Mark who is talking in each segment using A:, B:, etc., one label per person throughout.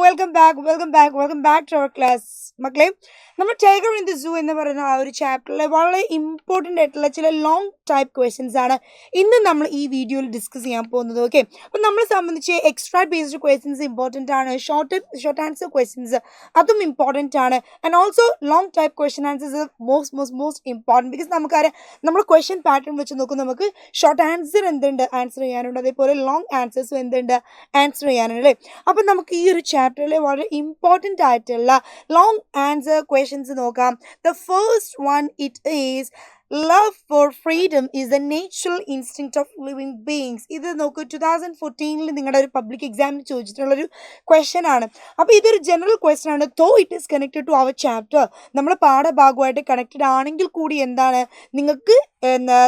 A: welcome back to our class. മക്കളെ നമ്മൾ tiger in the സൂ എന്ന് പറയുന്ന ആ ഒരു ചാപ്റ്ററിലെ വളരെ ഇമ്പോർട്ടൻ്റ് ആയിട്ടുള്ള ചില ലോങ് ടൈപ്പ് ക്വസ്റ്റ്യൻസ് ആണ് ഇന്ന് നമ്മൾ ഈ വീഡിയോയിൽ ഡിസ്കസ് ചെയ്യാൻ പോകുന്നത്. ഓക്കെ, അപ്പം നമ്മളെ സംബന്ധിച്ച് എക്സ്ട്രാ ബേസ്ഡ് ക്വസ്റ്റ്യൻസ് ഇമ്പോർട്ടൻ്റ് ആണ്, ഷോർട്ട് ആൻസർ ക്വസ്റ്റ്യൻസ് അതും ഇമ്പോർട്ടൻ്റ് ആണ്, and also long type question answers most important. Because നമുക്കറിയാം നമ്മൾ ക്വസ്റ്റ്യൻ പാറ്റേൺ വെച്ച് നോക്കും, നമുക്ക് ഷോർട്ട് ആൻസർ എന്തുണ്ട് ആൻസർ ചെയ്യാനുണ്ട്, അതേപോലെ ലോങ് ആൻസേഴ്സും എന്തുണ്ട് ആൻസർ ചെയ്യാനുണ്ട് അല്ലേ. അപ്പം നമുക്ക് ഈ ഒരു ചാപ്റ്ററിലെ വളരെ ഇമ്പോർട്ടൻ്റ് ആയിട്ടുള്ള ലോങ് ആൻസർ ക്വസ്റ്റ്യൻസ് നോക്കാം. The first one it is love for freedom is the natural instinct of living beings. ഇത് നോക്കൂ, 2014 നിങ്ങളുടെ ഒരു പബ്ലിക് എക്സാമിന് ചോദിച്ചിട്ടുള്ളൊരു ക്വസ്റ്റ്യൻ ആണ്. അപ്പോൾ ഇതൊരു ജനറൽ ക്വസ്റ്റ്യൻ ആണ്. Though it is connected to our chapter, നമ്മുടെ പാഠഭാഗമായിട്ട് കണക്റ്റഡ് ആണെങ്കിൽ കൂടി എന്താണ് നിങ്ങൾക്ക്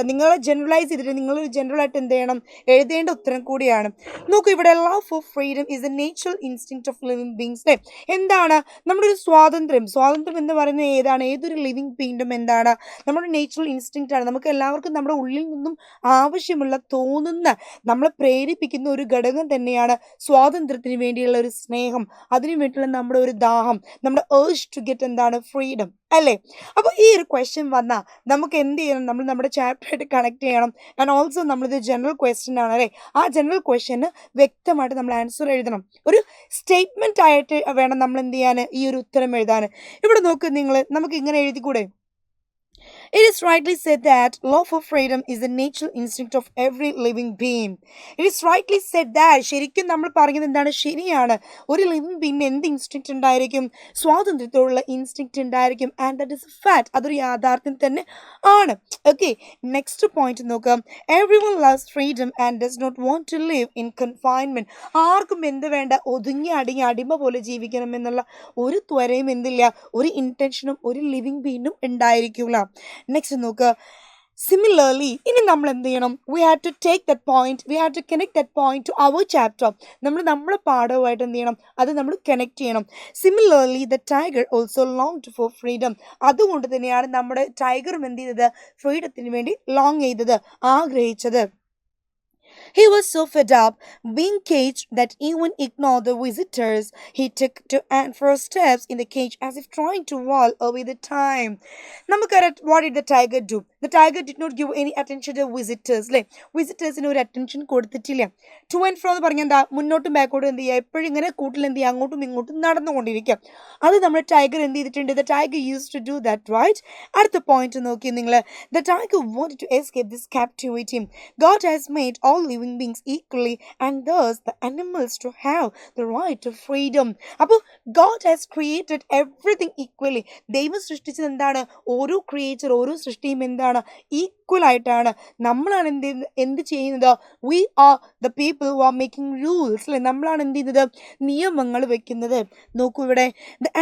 A: നിങ്ങളെ ജനറലൈസ് ചെയ്തിട്ട് നിങ്ങൾ ജനറലായിട്ട് എന്ത് ചെയ്യണം, എഴുതേണ്ട ഉത്തരം കൂടിയാണ്. നോക്കൂ, ഇവിടെ love for freedom is A natural instinct of living beings. എന്താണ് നമ്മുടെ ഒരു സ്വാതന്ത്ര്യം എന്ന് പറയുന്നത് ഏതാണ്, ഏതൊരു ലിവിങ് ബീങ്സും എന്താണ് നമ്മുടെ നേച്ചുറൽ ഇൻസ്റ്റിങ്ക്റ്റ് ആണ്. നമുക്ക് എല്ലാവർക്കും നമ്മുടെ ഉള്ളിൽ നിന്നും ആവശ്യമുള്ള തോന്നുന്ന നമ്മളെ പ്രേരിപ്പിക്കുന്ന ഒരു ഘടകം തന്നെയാണ് സ്വാതന്ത്ര്യത്തിന് വേണ്ടിയുള്ള ഒരു സ്നേഹം, അതിനു വേണ്ടിയുള്ള നമ്മുടെ ഒരു ദാഹം, നമ്മുടെ ഏർജ് ടു ഗെറ്റ് എന്താണ് ഫ്രീഡം അല്ലേ. അപ്പോൾ ഈ ഒരു ക്വസ്റ്റ്യൻ വന്നാൽ നമുക്ക് എന്ത് ചെയ്യണം, നമ്മൾ നമ്മുടെ ചാപ്റ്ററായിട്ട് കണക്ട് ചെയ്യണം. ആൻഡ് ഓൾസോ നമ്മളിത് ജനറൽ ക്വസ്റ്റ്യൻ ആണ് അല്ലേ, ആ ജനറൽ ക്വസ്റ്റ്യന് വ്യക്തമായിട്ട് നമ്മൾ ആൻസർ എഴുതണം. ഒരു സ്റ്റേറ്റ്മെന്റ് ആയിട്ട് വേണം നമ്മൾ എന്ത് ചെയ്യാൻ, ഈ ഒരു ഉത്തരം എഴുതാൻ. ഇവിടെ നോക്ക് നിങ്ങൾ, നമുക്ക് ഇങ്ങനെ എഴുതിക്കൂടെ? It is rightly said that love for freedom is the natural instinct of every living being. It is rightly said that, ശരിക്കും നമ്മൾ പറയുന്നത് എന്താണ്, ശരിയാണ്. ഒരു ലിവിങ് ബീങ്ങിന് എന്ത് ഇൻസ്റ്റിങ്ക്റ്റ് ഉണ്ടായിരിക്കും, സ്വാതന്ത്ര്യത്തോടുള്ള ഇൻസ്റ്റിങ്ക്റ്റ് ഉണ്ടായിരിക്കും. And that is A fact, അതൊരു യാഥാർത്ഥ്യം തന്നെ ആണ്. ഓക്കെ, നെക്സ്റ്റ് പോയിന്റ് നോക്കാം. Everyone loves freedom and does not want to live in confinement. ആർക്കും എന്ത് വേണ്ട, ഒതുങ്ങി അടങ്ങി അടിമ പോലെ ജീവിക്കണം എന്നുള്ള ഒരു ത്വരയും എന്തില്ല, ഒരു ഇന്റൻഷനും ഒരു ലിവിങ് ബീങ്ങിനും ഉണ്ടായിരിക്കില്ല. നെക്സ്റ്റ് നോക്കുക. സിമിലർലി ഇനി നമ്മൾ എന്ത് ചെയ്യണം, we have to take that point, we have to connect that point to our chapter. നമ്മുടെ പാഠവുമായിട്ട് എന്ത് ചെയ്യണം, അത് നമ്മൾ കണക്ട് ചെയ്യണം. Similarly the tiger also longed for freedom. അതുകൊണ്ട് തന്നെയാണ് നമ്മുടെ ടൈഗറും എന്ത് ചെയ്തത്, ഫ്രീഡത്തിന് വേണ്ടി ലോങ് ചെയ്തത്, ആഗ്രഹിച്ചത്. He was so fed up being caged that even ignored the visitors. He took to and first steps in the cage as if trying to while away the time. നമുക്കറിയാം, what did the tiger do? The tiger did not give any attention to visitors. അല്ലേ, വിസിറ്റേഴ്സിന് ഒരു attention കൊടുത്തിട്ടില്ല. Two and fro എന്ന് പറഞ്ഞാൽ എന്താ, മുന്നോട്ടും ബാക്കോട്ടും എന്ത് ചെയ്യുക, എപ്പോഴും ഇങ്ങനെ കൂട്ടിൽ എന്ത് ചെയ്യുക, അങ്ങോട്ടും ഇങ്ങോട്ടും നടന്നുകൊണ്ടിരിക്കുക. അത് നമ്മുടെ ടൈഗർ എന്ത് ചെയ്തിട്ടുണ്ട്, the tiger used to do that, right? അടുത്ത പോയിന്റ് നോക്കി നിങ്ങൾ. The tiger wanted to escape this captivity. God has made all living beings equally and thus the animals to have the right to freedom. അപ്പോൾ God has created everything equally. ദൈവം സൃഷ്ടിച്ചത് എന്താണ്, ഓരോ creature, ഓരോ സൃഷ്ടിയും എന്താണ്, ഈക്വൽ ആയിട്ടാണ്. നമ്മളാണ് എന്ത് ചെയ്യുന്നത്, we are the people who are making rules. അല്ലെ, നമ്മളാണ് എന്ത് ചെയ്യുന്നത്, നിയമങ്ങൾ വെക്കുന്നത്. നോക്കൂ ഇവിടെ, the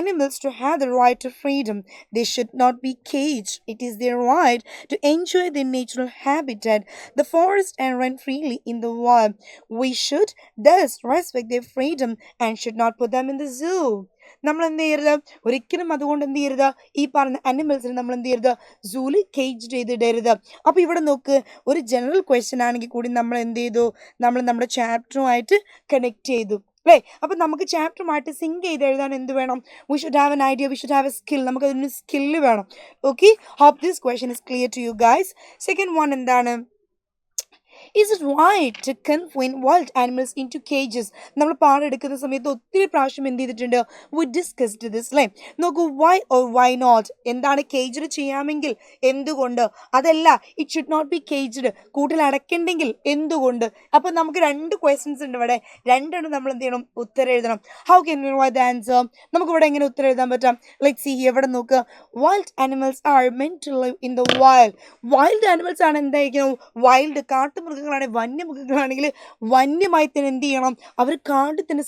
A: animals to have the right to freedom. They should not be caged. It is their right to enjoy their natural habitat, the forest, and run freely in the wild. We should thus respect their freedom and should not put them in the zoo. നമ്മൾ എന്ത് ചെയ്യരുത്, ഒരിക്കലും അതുകൊണ്ട് എന്ത് ചെയ്യരുത്, ഈ പറഞ്ഞ അനിമൽസിനെ നമ്മൾ എന്ത് ചെയ്യരുത്, സൂല് കേജ് ചെയ്തിടരുത്. അപ്പോൾ ഇവിടെ നോക്ക്, ഒരു ജനറൽ ക്വസ്റ്റ്യൻ ആണെങ്കിൽ കൂടി നമ്മൾ എന്ത് ചെയ്തു, നമ്മൾ നമ്മുടെ ചാപ്റ്ററുമായിട്ട് കണക്ട് ചെയ്തു അല്ലേ. അപ്പം നമുക്ക് ചാപ്റ്ററുമായിട്ട് സിങ്ക് ചെയ്ത് എഴുതാൻ എന്ത് വേണം, we should have an idea, we should have a skill. നമുക്കതിന് സ്കില്ല് വേണം. Okay, hope this question is clear to you guys. Second one എന്താണ്, is it right to confine wild animals into cages? നമ്മൾ പാടെടുക്കുന്ന സമയത്ത് ഒത്തിരി പ്രാവശ്യം എന്ത് ചെയ്തിട്ടുണ്ട്, we discussed this അല്ലേ. നോക്കൂ, why or why not, എന്താണ് കേജ്ഡ് ചെയ്യാമെങ്കിൽ എന്തുകൊണ്ട്, അതല്ല it should not be caged, കൂട്ടിൽ അടയ്ക്കണ്ടെങ്കിൽ എന്തുകൊണ്ട്. അപ്പം നമുക്ക് രണ്ട് ക്വസ്റ്റ്യൻസ് ഉണ്ട് ഇവിടെ, രണ്ടെണ്ണം നമ്മൾ എന്ത് ചെയ്യണം, ഉത്തരം എഴുതണം. how can we write the answer? നമുക്ക് ഇവിടെ എങ്ങനെ ഉത്തരം എഴുതാൻ പറ്റാം, let's see here. ഇവിടെ നോക്കുക, wild animals are meant to live in the wild. wild animals ആണ് എന്തായിരിക്കണം, വൈൽഡ് കാട്ടുമൃഗങ്ങളാണ്, വന്യമൃഗങ്ങളാണെങ്കിൽ വന്യമായി തന്നെ എന്ത് ചെയ്യണം, അവർ കാട്ടിൽ തന്നെ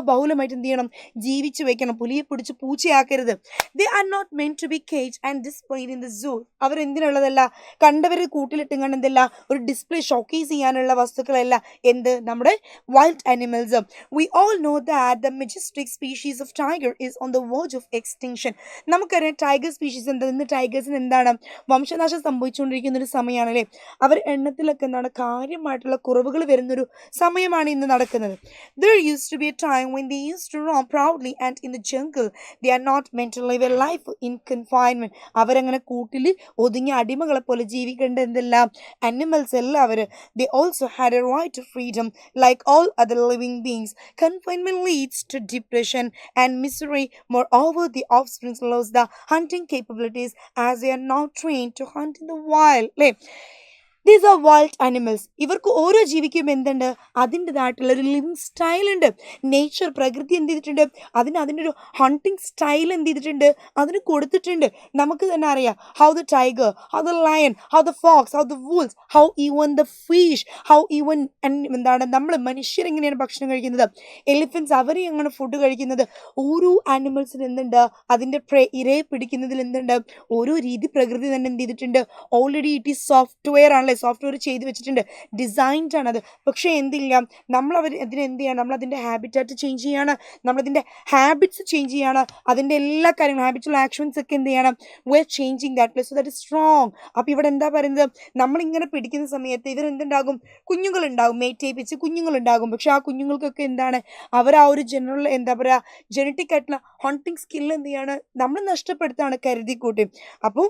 A: ബഹുലമായിട്ട് എന്ത് ചെയ്യണം, ജീവിച്ചു വെക്കണം. പുലിയെ പിടിച്ച് പൂച്ചയാക്കരുത്. They are not meant to be cage and displayed in the zoo. അവർ എന്തിനുള്ളതല്ല, കണ്ടവരെ കൂട്ടിലിട്ടും കണ്ട് എന്തല്ല, ഒരു ഡിസ്പ്ലേ ഷോക്കേസ് ചെയ്യാനുള്ള വസ്തുക്കളല്ല എന്ത്, നമ്മുടെ wild animals. We all know that the majestic species of tiger is on the verge of extinction. നമുക്കറിയാം ടൈഗർ സ്പീഷീസ് എന്താ, ഇന്ന് ടൈഗേഴ്സിന് എന്താണ്, വംശനാശം സംഭവിച്ചുകൊണ്ടിരിക്കുന്ന ഒരു സമയമാണല്ലേ. അവർ എണ്ണത്തിലൊക്കെ എന്താണ്, കാര്യമായിട്ടുള്ള കുറവുകൾ വരുന്നൊരു സമയമാണ് ഇന്ന് നടക്കുന്നത്. There used to be a time when they used to roam proudly and in the jungle. They are not meant to live a life in confinement. അവരങ്ങനെ കൂട്ടിൽ ഒതുങ്ങിയ അടിമകളെ പോലെ ജീവിക്കേണ്ട എന്തെല്ലാം അനിമൽസ് എല്ലാവരും. They also had a right to freedom like all other living beings. Confinement leads to depression and misery. Moreover, the offspring lose the hunting capabilities as they are now trained to hunt in the wild. These are wild animals. ഇവർക്ക് ഓരോ ജീവിക്കും എന്തുണ്ട്, അതിൻ്റെതായിട്ടുള്ള ഒരു living style ഉണ്ട്. Nature, പ്രകൃതി എന്ത് ചെയ്തിട്ടുണ്ട്, അതിൻ്റെ ഒരു ഹണ്ടിങ് സ്റ്റൈൽ എന്ത് ചെയ്തിട്ടുണ്ട്, അതിന് കൊടുത്തിട്ടുണ്ട്. നമുക്ക് തന്നെ അറിയാം how the tiger, how the lion, how the fox, how the wolves, how even the fish, how even എന്താണ് നമ്മൾ മനുഷ്യരെങ്ങനെയാണ് ഭക്ഷണം കഴിക്കുന്നത്, എലിഫൻസ് അവർ എങ്ങനെ ഫുഡ് കഴിക്കുന്നത്. ഓരോ ആനിമൽസിന് എന്തുണ്ട്, അതിൻ്റെ ഇരയെ പിടിക്കുന്നതിൽ എന്തുണ്ട്, ഓരോ രീതി പ്രകൃതി തന്നെ എന്ത് ചെയ്തിട്ടുണ്ട്. ഓൾറെഡി ഇറ്റ് ഈസ് സോഫ്റ്റ്വെയർ ആണല്ലേ, സോഫ്റ്റ്വെയർ ചെയ്ത് വെച്ചിട്ടുണ്ട്, ഡിസൈൻഡ് ആണത്. പക്ഷേ എന്തില്ല, അതിന് എന്ത് ചെയ്യണം, നമ്മളതിൻ്റെ ഹാബിറ്റാറ്റ് ചേഞ്ച് ചെയ്യാണ്, നമ്മളതിൻ്റെ ഹാബിറ്റ്സ് ചേഞ്ച് ചെയ്യാണ്, അതിൻ്റെ എല്ലാ കാര്യങ്ങളും ഹാബിറ്റുള്ള ആക്ഷൻസ് ഒക്കെ എന്ത് ചെയ്യണം, we are changing that place so that is strong. അപ്പോൾ ഇവിടെ എന്താ പറയുന്നത്, നമ്മളിങ്ങനെ പിടിക്കുന്ന സമയത്ത് ഇവരെന്തുണ്ടാകും, കുഞ്ഞുങ്ങളുണ്ടാകും, മേറ്റ് ചെയ്യിപ്പിച്ച് കുഞ്ഞുങ്ങളുണ്ടാകും. പക്ഷെ ആ കുഞ്ഞുങ്ങൾക്കൊക്കെ എന്താണ്, അവർ ആ ഒരു ജനറൽ എന്താ പറയുക ജനറ്റിക് ആയിട്ടുള്ള ഹണ്ടിങ് സ്കില്ല് എന്ത് ചെയ്യാണ്, നമ്മൾ നഷ്ടപ്പെടുത്താണ് കരുതിക്കൂട്ടി. അപ്പോൾ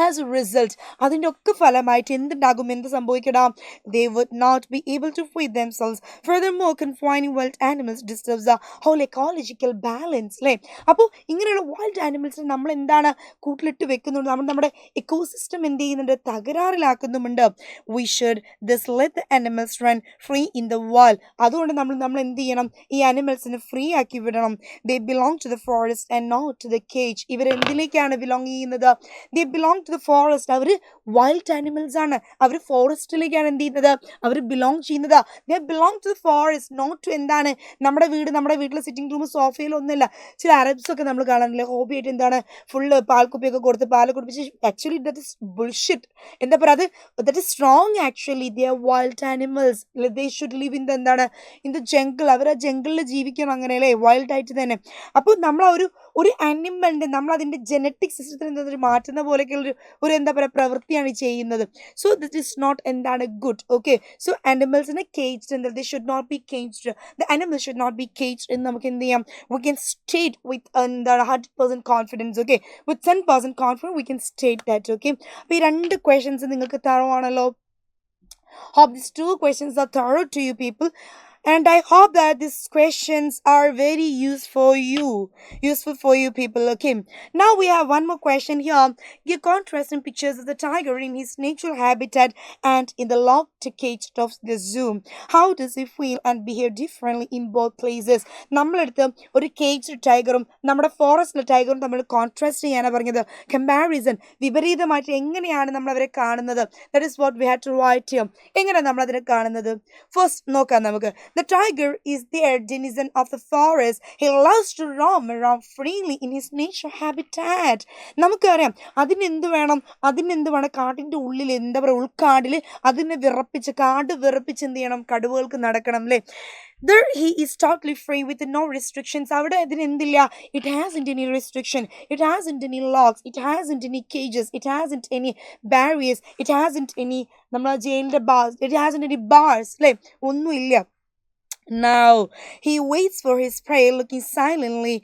A: ആസ് എ റിസൾട്ട് അതിൻ്റെ ഒക്കെ ഫലമായിട്ട് എന്തുണ്ടാകും, എന്ത് സംഭവിക്കണം, they would not be able to feed themselves. Furthermore confining wild animals disturbs the whole ecological balance. അല്ലേ, അപ്പോൾ ഇങ്ങനെയുള്ള വൈൽഡ് ആനിമൽസിനെ നമ്മൾ എന്താണ് കൂട്ടിലിട്ട് വെക്കുന്നുണ്ട്, നമ്മുടെ എക്കോസിസ്റ്റം എന്ത് ചെയ്യുന്നുണ്ട്, തകരാറിലാക്കുന്നുമുണ്ട്. We should this let the animals run free in the world. അതുകൊണ്ട് നമ്മൾ എന്ത് ചെയ്യണം, ഈ ആനിമൽസിനെ ഫ്രീ ആക്കി വിടണം. They belong to the forest and not to the cage. ഇവരെന്തിലേക്കാണ് ബിലോങ് ചെയ്യുന്നത്, they belong to the forest. അവർ വൈൽഡ് ആനിമൽസ് ആണ്, അവർ ഫോറസ്റ്റിലേക്കാണ് എന്ത് ചെയ്യുന്നത്, അവർ ബിലോങ് ചെയ്യുന്നത്. They belong to the forest, not to എന്താണ് നമ്മുടെ വീട്ടിലെ സിറ്റിംഗ് റൂം സോഫയിൽ ഒന്നുമില്ല. ചില അറബ്സ് ഒക്കെ നമ്മൾ കാണാനില്ലേ, ഹോബിയായിട്ട് എന്താണ് ഫുള്ള് പാൽക്കുപ്പിയൊക്കെ കൊടുത്ത് പാൽ കുടിപ്പിച്ച്. Actually that is bullshit. എന്താ പറയുക, അത് that is strong. Actually they are wild animals. They should live in the എന്താണ് ഇൻ ദ ജംഗിൾ. അവർ ആ ജംഗിളിൽ ജീവിക്കണം, അങ്ങനെ അല്ലേ, വൈൽഡ് ആയിട്ട് തന്നെ. അപ്പോൾ നമ്മൾ ഒരു ആനിമലിൻ്റെ നമ്മളതിൻ്റെ ജനറ്റിക് സിസ്റ്റത്തിൽ എന്തൊരു മാറ്റുന്ന പോലെയൊക്കെയുള്ള ഒരു എന്താ പറയുക പ്രവൃത്തിയാണ് ചെയ്യുന്നത്. സോ ദിറ്റ് ഈസ് നോട്ട് എന്താണ് ഗുഡ്. ഓക്കെ, സോ ആനിമൽസിനെ കേജ്ഡ് എന്താ, they should not be caged, the animals should not be caged എന്ന് നമുക്ക് എന്ത് ചെയ്യാം, വി ക്യാൻ സ്റ്റേറ്റ് വിത്ത് എന്താണ് 100% confidence. Okay, with 10% confidence we can state that. Okay, അപ്പോൾ ഈ രണ്ട് ക്വസ്റ്റ്യൻസ് നിങ്ങൾക്ക് തറവാണല്ലോ. Hope these two questions are thorough to you people. And I hope that these questions are very useful for you people. Okay, now we have one more question here. Give contrasting pictures of the tiger in his natural habitat and in the locked cage of the zoo. How does he feel and behave differently in both places? നമ്മളെടുത്ത് ഒരു caged ടൈഗറും നമ്മുടെ ഫോറസ്റ്റിലെ ടൈഗറും തമ്മിൽ contrast ചെയ്യാനാണ് പറഞ്ഞത്. Comparison, വിപരീതമായിട്ട് എങ്ങനെയാണ് നമ്മൾ അവരെ കാണുന്നത്. That is what we have to write here. എങ്ങനെയാണ് നമ്മൾ അതിനെ കാണുന്നത്, ഫസ്റ്റ് നോക്കാം നമുക്ക്. The tiger is the denizen of the forest. He loves to roam around freely in his natural habitat. നമുക്കറിയാം അതിനെന്ത് വേണം, കാട്ടിൻ്റെ ഉള്ളിൽ എന്താ പറയുക, ഉൾക്കാടിൽ അതിനെ കാട് വിറപ്പിച്ച് എന്ത് ചെയ്യണം, കടുവകൾക്ക് നടക്കണം അല്ലേ. There he is totally free with no restrictions. അവിടെ അതിന് എന്തില്ല, it hasn't any restriction, it hasn't any locks, it hasn't any cages, it hasn't any barriers, it hasn't any നമ്മളെ ജയിലിൻ്റെ bars, it hasn't any bars അല്ലേ, ഒന്നുമില്ല. Now he waits for his prey, looking silently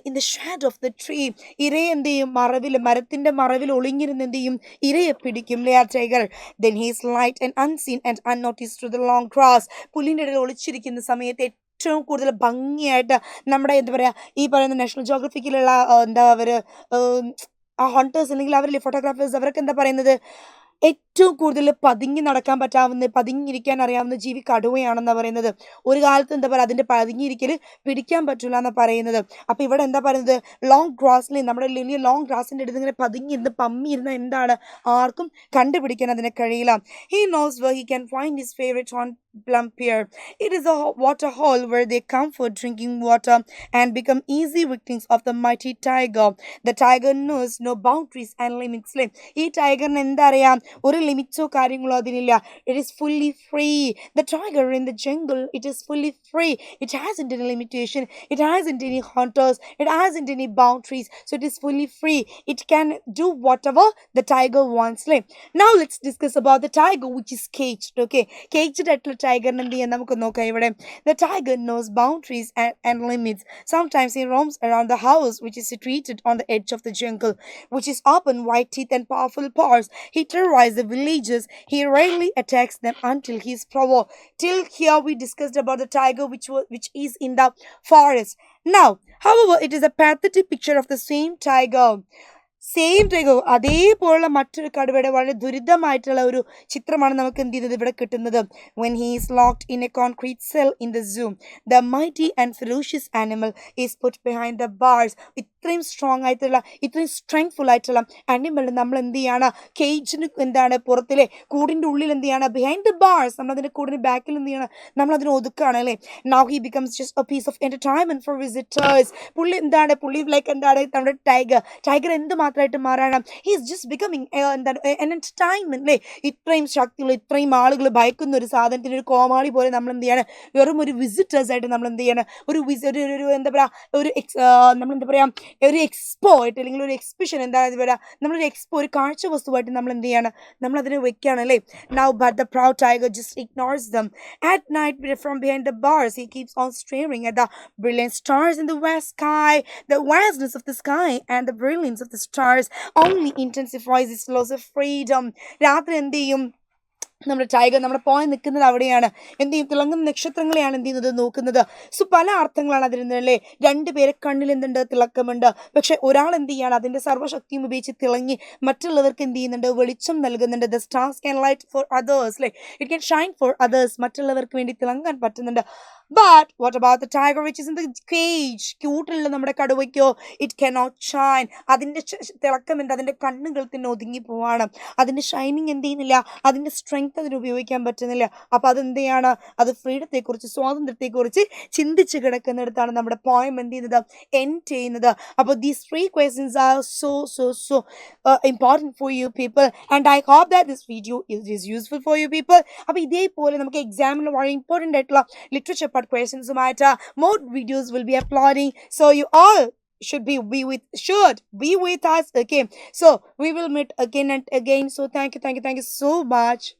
A: in the shadow of the tree. ഇരയെ എന്ത് ചെയ്യും, മരത്തിന്റെ മറവിൽ ഒളിഞ്ഞിരുന്ന് എന്ത് ചെയ്യും, ഇരയെ പിടിക്കും. Tiger then he is light and unseen and unnoticed through the long grass. പുല്ലിൻ്റെ ഇടയിൽ ഒളിച്ചിരിക്കുന്ന സമയത്ത് ഏറ്റവും കൂടുതൽ ഭംഗിയായിട്ട് നമ്മുടെ എന്താ പറയുക, ഈ പറയുന്ന നാഷണൽ ജോഗ്രഫിക്കിലുള്ള എന്താ അവർ ആ ഹണ്ടേഴ്സ് അല്ലെങ്കിൽ അവരിലെ ഫോട്ടോഗ്രാഫേഴ്സ് അവരൊക്കെ എന്താ പറയുന്നത്, ഏറ്റവും കൂടുതൽ പതുങ്ങിയിരിക്കാൻ അറിയാവുന്ന ജീവി കടുവയാണെന്നാണ് പറയുന്നത്. ഒരു കാലത്ത് എന്താ പറയുക, അതിൻ്റെ പതുങ്ങിയിരിക്കൽ പിടിക്കാൻ പറ്റില്ല എന്നാണ് പറയുന്നത്. അപ്പോൾ ഇവിടെ എന്താ പറയുന്നത്, ലോങ് ഗ്രാസിൽ നമ്മുടെ വലിയ ലോങ് ഗ്രാസിൻ്റെ അടുത്ത് ഇങ്ങനെ പതുങ്ങിയിരുന്ന് പമ്മിയിരുന്ന എന്താണ് ആർക്കും കണ്ടുപിടിക്കാൻ അതിനെ കഴിയില്ല. He knows were he can find his favourite plumpier. It is a water hole where they come for drinking water and become easy victims of the mighty tiger. The tiger knows no boundaries and limits. ഈ ടൈഗറിന് എന്താ അറിയാം, ഒരു ലിമിറ്റ്സോ കാര്യങ്ങളോ അതിനില്ല. It is fully free. The tiger in the jungle, it is fully free. It hasn't any limitation. It hasn't any hunters. It hasn't any boundaries. So it is fully free. It can do whatever the tiger wants. Now let's discuss about the tiger which is caged. Okay, caged ആയിട്ടുള്ള ടൈഗറിന് എന്ത് ചെയ്യാൻ നമുക്ക് നോക്കാം ഇവിടെ. The tiger knows boundaries and limits. Sometimes he roams around the house which is situated on the edge of the jungle, which is open, white teeth and powerful paws. He terrorizes the villagers. He rarely attacks them until he is provoked. Till here we discussed about the tiger which is in the forest. Now, however, it is a pathetic picture of the same tiger. Same tiger അതേപോലുള്ള മറ്റൊരു കടുവയുടെ വളരെ ദുരിതമായിട്ടുള്ള ഒരു ചിത്രമാണ് നമുക്ക് എന്ത് ചെയ്യുന്നത് ഇവിടെ കിട്ടുന്നത്. When he is locked in a concrete cell in the zoo, the mighty and ferocious animal is put behind the bars. ഇത്രയും സ്ട്രോങ് ആയിട്ടുള്ള, ഇത്രയും സ്ട്രെങ്ത്ഫുൾ ആയിട്ടുള്ള ആനിമലിന് നമ്മൾ എന്ത് ചെയ്യാണ്, കേജിന് എന്താണ് പുറത്തിലെ കൂടിൻ്റെ ഉള്ളിൽ എന്ത് ചെയ്യാണ്, ബിഹൈൻഡ് ദ ബാർസ് നമ്മളതിൻ്റെ കൂടിന് ബാക്കിൽ എന്ത് ചെയ്യണം, നമ്മളതിനെ ഒതുക്കുകയാണ് അല്ലേ. Now he becomes just a piece of entertainment for visitors. പുള്ളി എന്താണ്, പുള്ളി ലൈക്ക് എന്താണ് നമ്മുടെ ടൈഗർ എന്ത് മാത്രമായിട്ട് മാറണം, ഹി ഈസ് ജസ്റ്റ് ബിക്കമിങ് എന്താണ് എൻ എൻ്റർടൈൻമെൻറ്റ് അല്ലേ. ഇത്രയും ശക്തിയുള്ള, ഇത്രയും ആളുകൾ ഭയക്കുന്ന ഒരു സാധനത്തിന്, ഒരു കോമാളി പോലെ നമ്മൾ എന്ത് ചെയ്യണം, വെറും ഒരു വിസിറ്റേഴ്സായിട്ട് നമ്മൾ എന്ത് ചെയ്യണം, ഒരു എന്താ പറയുക, നമ്മളെന്താ പറയുക, ഒരു എക്സ്പോ ആയിട്ട് അല്ലെങ്കിൽ ഒരു എക്സിബിഷൻ എന്താണ് പറയുക, നമ്മളൊരു എക്സ്പോ, ഒരു കാഴ്ച വസ്തുവായിട്ട് നമ്മൾ എന്ത് ചെയ്യണം, നമ്മളതിനെ വെക്കുകയാണ് അല്ലേ. Now but the proud tiger just ignores dum. At night, from behind the bars, he keeps on staring at the brilliant stars in the west sky. The vastness of the sky and the brilliance of the stars only intensifies his loss of freedom. രാത്രി എന്ത് ചെയ്യും, നമ്മുടെ tiger നമ്മുടെ point നിൽക്കുന്നത് അവിടെയാണ്. എന്ത് ചെയ്യും, തിളങ്ങുന്ന നക്ഷത്രങ്ങളെയാണ് എന്ത് ചെയ്യുന്നത്, നോക്കുന്നത്. സോ പല അർത്ഥങ്ങളാണ് അതിരുന്നല്ലേ. രണ്ടുപേരെ കണ്ണിൽ എന്തുണ്ട്, തിളക്കമുണ്ട്. പക്ഷെ ഒരാൾ എന്ത് ചെയ്യാണ്, അതിൻ്റെ സർവ്വശക്തിയും ഉപയോഗിച്ച് തിളങ്ങി മറ്റുള്ളവർക്ക് എന്ത് ചെയ്യുന്നുണ്ട്, വെളിച്ചം നൽകുന്നുണ്ട്. The stars can light for others, it can Shine for others. മറ്റുള്ളവർക്ക് വേണ്ടി തിളങ്ങാൻ പറ്റുന്നുണ്ട്. But what about the tiger which is in the cage? ക്യൂട്ടിലുള്ള നമ്മുടെ കടുവയ്ക്കോ, ഇറ്റ് cannot shine. അതിൻ്റെ തിളക്കം എന്താ, അതിൻ്റെ കണ്ണുകൾ തന്നെ ഒതുങ്ങി പോവാണ്. അതിൻ്റെ ഷൈനിങ് എന്ത് ചെയ്യുന്നില്ല, അതിൻ്റെ സ്ട്രെങ്ത് അതിന് ഉപയോഗിക്കാൻ പറ്റുന്നില്ല. അപ്പോൾ അതെന്ത് ചെയ്യാണ്, അത് ഫ്രീഡത്തെക്കുറിച്ച്, സ്വാതന്ത്ര്യത്തെക്കുറിച്ച് ചിന്തിച്ച് കിടക്കുന്നിടത്താണ് നമ്മുടെ പോയം എന്ത് ചെയ്യുന്നത്, എൻഡ് ചെയ്യുന്നത്. അപ്പോൾ these 3 questions are so important for you people, and I hope that this video is useful for you people. അപ്പോൾ ഇതേപോലെ നമുക്ക് എക്സാമിൽ വളരെ ഇമ്പോർട്ടൻ്റ് ആയിട്ടുള്ള literature questions more videos will be uploading, so you all should be with us. Okay, so we will meet again and again. So thank you so much.